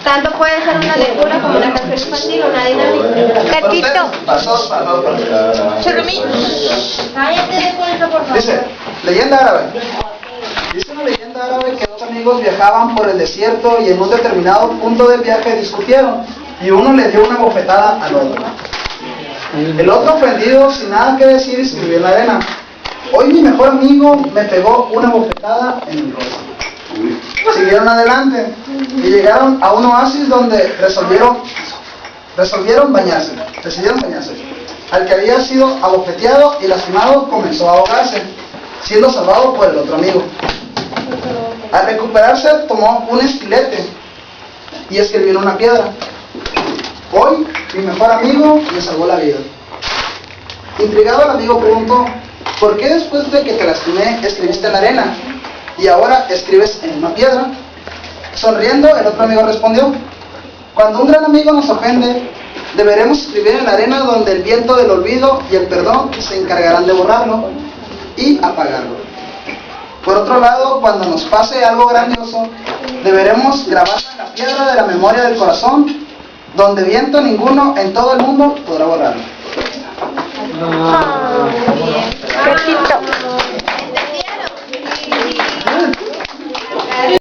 Tanto puede ser una lectura como una canción infantil o una dinámica. Gatito. Pasó. Churrumí. Cállate de cuenta, por favor. Dice, leyenda árabe. Dice una leyenda árabe que dos amigos viajaban por el desierto y en un determinado punto del viaje discutieron y uno le dio una bofetada al otro. El otro, ofendido, sin nada que decir, escribió en la arena: hoy mi mejor amigo me pegó una bofetada en el rostro. Siguieron adelante y llegaron a un oasis donde decidieron bañarse. Al que había sido abofeteado y lastimado comenzó a ahogarse, siendo salvado por el otro amigo. Al recuperarse tomó un estilete y escribió en una piedra: hoy mi mejor amigo me salvó la vida. Intrigado, el amigo preguntó: ¿por qué después de que te lastimé escribiste en la arena y ahora escribes en una piedra? Sonriendo, el otro amigo respondió: cuando un gran amigo nos ofende, deberemos escribir en la arena donde el viento del olvido y el perdón se encargarán de borrarlo y apagarlo. Por otro lado, cuando nos pase algo grandioso, deberemos grabarlo en la piedra de la memoria del corazón, donde viento ninguno en todo el mundo podrá borrarlo.